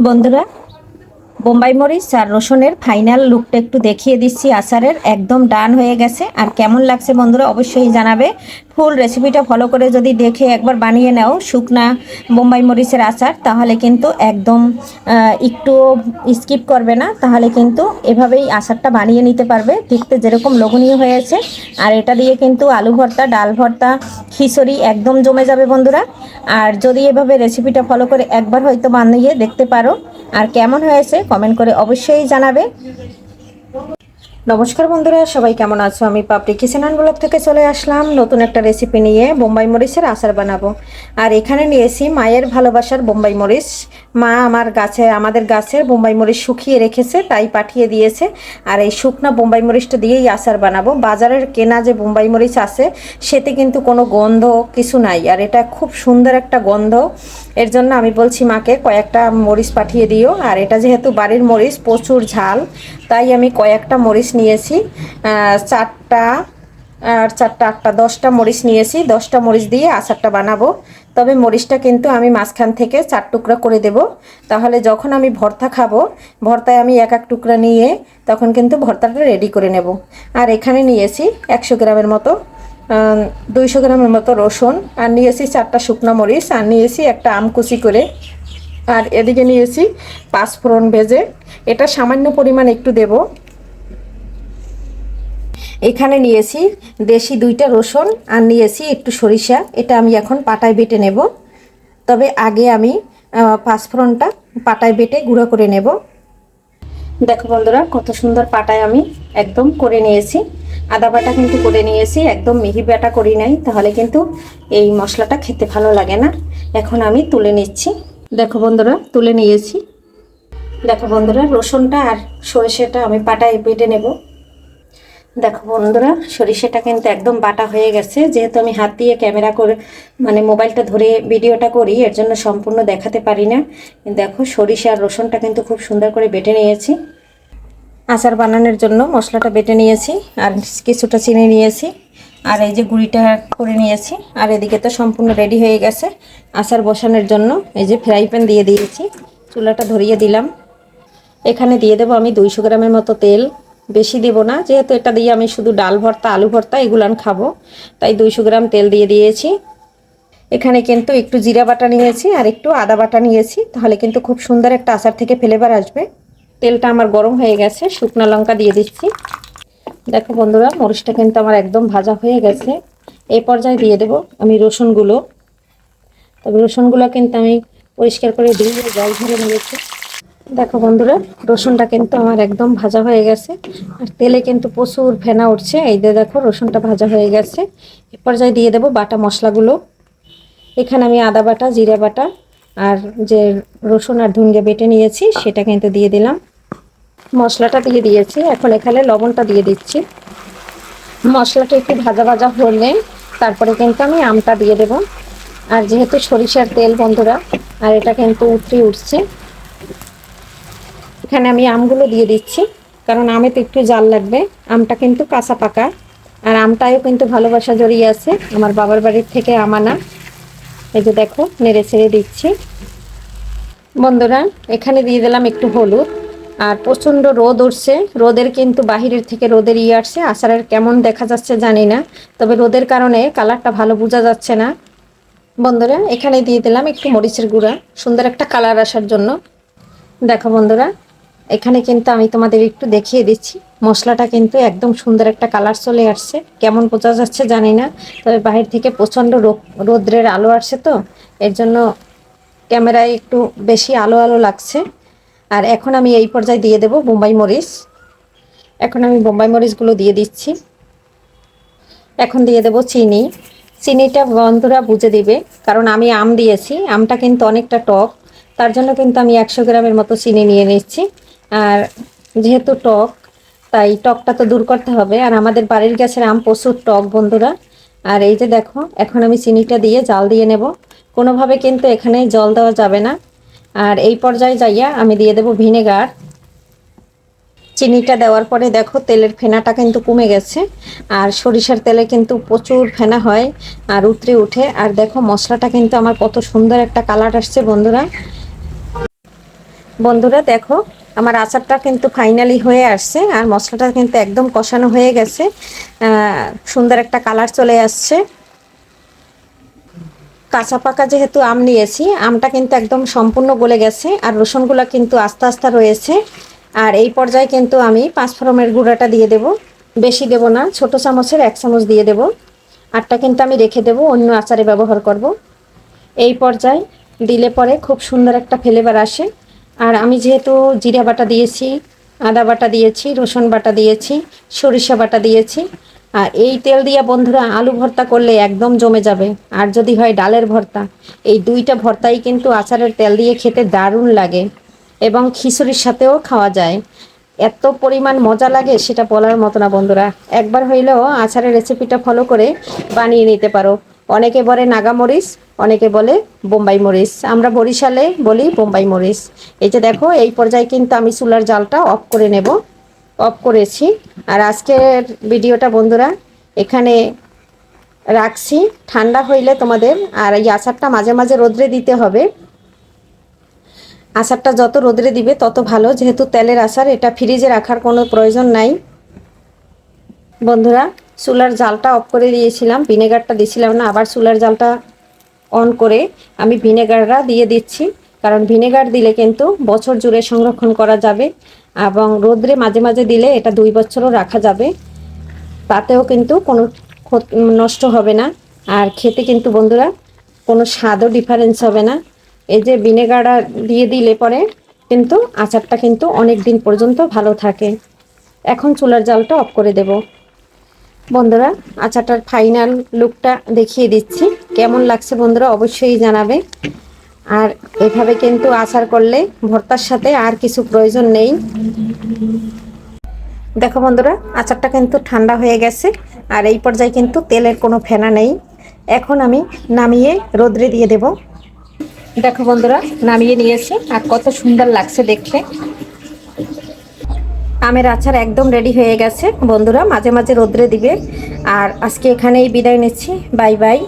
বন্ধুরা, বোম্বাই মরিচ আর রসুনের ফাইনাল লুকটা একটু দেখিয়ে দিচ্ছি। আচারের একদম ডান হয়ে গেছে। আর কেমন লাগছে বন্ধুরা অবশ্যই জানাবে। ফুল রেসিপিটা ফলো করে যদি দেখে একবার বানিয়ে নাও শুকনা বোম্বাই মরিচের আচার, তাহলে কিন্তু একদম একটু স্কিপ করবে না। তাহলে কিন্তু এভাবেই আচারটা বানিয়ে নিতে পারবে, দেখতে যেরকম লোভনীয় হয়েছে। আর এটা দিয়ে কিন্তু আলু ভর্তা, ডাল ভর্তা, খিচুড়ি একদম জমে যাবে বন্ধুরা। আর যদি এভাবে রেসিপিটা ফলো করে একবার হয়তো বানিয়ে দেখতে পারো, আর কেমন হয়েছে কমেন্ট করে অবশ্যই জানাবে। নমস্কার বন্ধুরা, সবাই কেমন আছো? আমি পাপড়ি কিচেন অ্যান্ড ব্লগ থেকে চলে আসলাম নতুন একটা রেসিপি নিয়ে। বোম্বাই মরিচের আচার বানাবো। আর এখানে নিয়েছি মায়ের ভালোবাসার বোম্বাই মরিচ। মা আমাদের গাছের বোম্বাই মরিচ শুকিয়ে রেখেছে, তাই পাঠিয়ে দিয়েছে। আর এই শুকনা বোম্বাই মরিচটা দিয়েই আচার বানাবো। বাজারের কেনা যে বোম্বাই মরিচ আছে সেতে কিন্তু কোনো গন্ধ কিছু নাই, আর এটা খুব সুন্দর একটা গন্ধ। এর জন্য আমি বলছি মাকে কয়েকটা মরিচ পাঠিয়ে দিও। আর এটা যেহেতু বাড়ির মরিচ, প্রচুর ঝাল, তাই আমি কয়েকটা মরিচ নিয়েছি। চারটা আর চারটা আটটা 10টা মরিচ নিয়েছি। 10টা মরিচ দিয়ে আচারটা বানাবো। তবে মরিচটা কিন্তু আমি মাঝখান থেকে 4 টুকরা করে দেব। তাহলে যখন আমি ভর্তা খাবো, ভর্তায় আমি এক এক টুকরা নিয়ে তখন কিন্তু ভর্তাটা রেডি করে নেব। আর এখানে নিয়েছি 100 গ্রামের মতো 200 গ্রামের মতো রসুন, আর নিয়েছি 4টা শুকনো মরিচ, আর নিয়েছি একটা আম কুচি করে। আর এদিকে নিয়েছি 5 ফোড়ন ভেজে, এটা সামান্য পরিমাণ একটু দেব। এখানে নিয়েছি দেশি 2টা রসুন, আর নিয়েছি একটু সরিষা, এটা আমি এখন পাটায় বেটে নেব। তবে আগে আমি 5 ফোড়নটা পাটায় বেটে গুঁড়ো করে নেব। দেখো বন্ধুরা, কত সুন্দর পাটায় আমি একদম করে নিয়েছি। আদা বাটা কিন্তু করে নিয়েছি, একদম মিহি বাটা করি নাই, তাহলে কিন্তু এই মশলাটা খেতে ভালো লাগে না। এখন আমি তুলে নিচ্ছি। দেখো বন্ধুরা, তুলে নিয়েছি। দেখো বন্ধুরা, রসুনটা আর সরিষাটা আমি পাটায় বেটে নেব। দেখো বন্ধুরা, সরিষাটা কিন্তু একদম বাটা হয়ে গেছে। যেহেতু আমি হাত দিয়ে ক্যামেরা করে মোবাইলটা ধরে ভিডিওটা করি, এর জন্য সম্পূর্ণ দেখাতে পারি না। দেখো, সরিষা আর রসুনটা কিন্তু খুব সুন্দর করে বেটে নিয়েছি। আচার বানানোর জন্য মশলাটা বেটে নিয়েছি, আর কিছুটা চিনি নিয়েছি, আর এই যে গুঁড়িটা করে নিয়েছি। আর এদিকে তো সম্পূর্ণ রেডি হয়ে গেছে আচার বসানোর জন্য। এই যে ফ্রাই প্যান দিয়ে দিয়েছি, চুলাটা ধরিয়ে দিলাম। এখানে দিয়ে দেবো আমি 200 গ্রামের মতো তেল। বেশি দেব না, যেহেতু এটা দিয়ে আমি শুধু ডাল ভর্তা, আলু ভর্তা এগুলান খাবো, তাই 200 গ্রাম তেল দিয়ে দিয়েছি। এখানে কিন্তু একটু জিরা বাটা নিয়েছি আর একটু আদা বাটা নিয়েছি, তাহলে কিন্তু খুব সুন্দর একটা আচার থেকে ফ্লেভার আসবে। তেলটা আমার গরম হয়ে গেছে, শুকনো লঙ্কা দিয়ে দিচ্ছি। দেখো বন্ধুরা, মরিচটা কিন্তু আমার একদম ভাজা হয়ে গেছে। এই পর্যায়ে দিয়ে দেব আমি রসুনগুলো। তবে রসুনগুলো কিন্তু আমি পরিষ্কার করে দিয়ে জল ঝরে নিয়েছি। দেখো বন্ধুরা, রসুনটা কিন্তু আমার একদম ভাজা হয়ে গেছে, আর তেলে কিন্তু প্রচুর ফেনা উঠছে। এই যে দেখো, রসুনটা ভাজা হয়ে গেছে। এ পর্যায়ে দিয়ে দেব বাটা মশলাগুলো। এখানে আমি আদা বাটা, জিরা বাটা, আর যে রসুন আর ধুনগে বেটে নিয়েছি সেটা কিন্তু দিয়ে দিলাম। মশলাটা দিয়ে দিয়েছি। এখন এখানে লবণটা দিয়ে দিচ্ছি। মশলাটা একটু ভাজা ভাজা হলে তারপরে কিন্তু আমি আমটা দিয়ে দেব। আর যেহেতু সরিষার তেল বন্ধুরা, আর এটা কিন্তু উতরে উঠছে, এখানে আমি আমগুলো দিয়ে দিচ্ছি, কারণ আমে তো একটু জাল লাগবে। আমটা কিন্তু কাঁচা পাকা, আর আমটাও কিন্তু ভালোবাসা জড়িয়ে আছে, আমার বাবার বাড়ির থেকে আম আনা। এই যে দেখো, নেড়ে ছেড়ে দিচ্ছি। বন্ধুরা, এখানে দিয়ে দিলাম একটু হলুদ। আর প্রচণ্ড রোদ উঠছে, রোদের কিন্তু বাহিরের থেকে রোদের আসছে। আচারের কেমন দেখা যাচ্ছে জানি না, তবে রোদের কারণে কালারটা ভালো বোঝা যাচ্ছে না। বন্ধুরা, এখানে দিয়ে দিলাম একটু মরিচের গুঁড়া, সুন্দর একটা কালার আসার জন্য। দেখো বন্ধুরা, এখানে কিন্তু আমি তোমাদের একটু দেখিয়ে দিচ্ছি, মশলাটা কিন্তু একদম সুন্দর একটা কালার চলে আসছে। কেমন বোঝা যাচ্ছে জানি না, তবে বাহির থেকে প্রচণ্ড রোদ্রের আলো আসছে, তো এর জন্য ক্যামেরায় একটু বেশি আলো আলো লাগছে। আর এখন আমি এই পর্যায়ে দিয়ে দেব বোম্বাই মরিচ। এখন আমি বোম্বাই মরিচগুলো দিয়ে দিচ্ছি। এখন দিয়ে দেব চিনি। চিনিটা বন্ধুরা বুঝে দিবে, কারণ আমি আম দিয়েছি, আমটা কিন্তু অনেকটা টক, তার জন্য কিন্তু আমি 100 গ্রামের মতো চিনি নিয়ে নিচ্ছি। আর যেহেতু টক, তাই টকটা তো দূর করতে হবে। আর আমাদের বাড়ির গাছের আম প্রচুর টক বন্ধুরা। আর এই যে দেখো, এখন আমি চিনিটা দিয়ে জাল দিয়ে নেব। কোনোভাবে কিন্তু এখানে জল দেওয়া যাবে না। আর এই পর্যায়ে যাইয়া আমি দিয়ে দেব ভিনেগার। চিনিটা দেওয়ার পরে দেখো, তেলের ফেনাটা কিন্তু কমে গেছে। আর সরিষার তেলে কিন্তু প্রচুর ফেনা হয় আর উতরে উঠে। আর দেখো, মশলাটা কিন্তু আমার কত সুন্দর একটা কালার আসছে বন্ধুরা। বন্ধুরা দেখো, আমার আচারটা কিন্তু ফাইনালি হয়ে আসছে, আর মশলাটা কিন্তু একদম কষানো হয়ে গেছে। সুন্দর একটা কালার চলে আসছে। কাঁচা পাকা যেহেতু আম নিয়েছি, আমটা কিন্তু একদম সম্পূর্ণ গলে গেছে, আর রসুনগুলো কিন্তু আস্তে আস্তে রয়েছে। আর এই পর্যায়ে কিন্তু আমি পাঁচফোড়নের গুঁড়াটা দিয়ে দেব, বেশি দেব না, ছোট চামচের 1 চামচ দিয়ে দেব। আরটা কিন্তু আমি রেখে দেব, অন্য আচারে ব্যবহার করব। এই পর্যায়ে দিলে পরে খুব সুন্দর একটা ফ্লেভার আসে। আর আমি যেহেতু জিরা বাটা দিয়েছি, আদা বাটা দিয়েছি, রসুন বাটা দিয়েছি, সরিষা বাটা দিয়েছি, আর এই তেল দিয়া বন্ধুরা আলু ভর্তা করলে একদম জমে যাবে। আর যদি হয় ডালের ভর্তা, এই দুইটা ভর্তাই কিন্তু আচারের তেল দিয়ে খেতে দারুণ লাগে, এবং খিচুড়ির সাথেও খাওয়া যায়। এত পরিমাণ মজা লাগে সেটা বলার মতো না বন্ধুরা। একবার হইলেও আচারের রেসিপিটা ফলো করে বানিয়ে নিতে পারো। অনেকে বলে নাগামরিচ, অনেকে বলে বোম্বাই মরিচ, আমরা বরিশালে বলি বোম্বাই মরিচ। এই যে দেখো, এই পর্যায়ে কিন্তু আমি চুলার জালটা অফ করে নেব। অফ করেছি। আর আজকের ভিডিওটা বন্ধুরা এখানে রাখছি। ঠান্ডা হইলে তোমাদের, আর এই আচারটা মাঝে মাঝে রোদ্রে দিতে হবে। আচারটা যত রোদ্রে দিবে তত ভালো, যেহেতু তেলের আচার, এটা ফ্রিজে রাখার কোনো প্রয়োজন নাই। বন্ধুরা চুলার জালটা অফ করে দিয়েছিলাম, ভিনেগারটা দিয়েছিলাম না, আবার চুলার জালটা অন করে আমি ভিনেগারটা দিয়ে দিচ্ছি। কারণ ভিনেগার দিলে কিন্তু বছর জুড়ে সংরক্ষণ করা যাবে, এবং রোদ্রে মাঝে মাঝে দিলে এটা 2 বছরও রাখা যাবে, তাতেও কিন্তু কোনো নষ্ট হবে না। আর খেতে কিন্তু বন্ধুরা কোনো স্বাদও ডিফারেন্স হবে না। এই যে ভিনেগারটা দিয়ে দিলে পরে কিন্তু আচারটা কিন্তু অনেক দিন পর্যন্ত ভালো থাকে। এখন চুলার জালটা অফ করে দেব। বন্ধুরা আচারটার ফাইনাল লুকটা দেখিয়ে দিচ্ছি, কেমন লাগছে বন্ধুরা অবশ্যই জানাবে। আর এভাবে কিন্তু আচার করলে ভর্তার সাথে আর কিছু প্রয়োজন নেই। দেখো বন্ধুরা আচারটা কিন্তু ঠান্ডা হয়ে গেছে, আর এই পর্যায়ে কিন্তু তেলের কোনো ফেনা নেই। এখন আমি নামিয়ে রোদ্রে দিয়ে দেব। দেখো বন্ধুরা নামিয়ে নিয়েছি, আর কত সুন্দর লাগছে দেখতে। আমের আচার একদম রেডি হয়ে গেছে বন্ধুরা, মাঝে মাঝে রোদ্রে দিবে। আর আজকে এখানেই বিদায় নিচ্ছি, বাই বাই।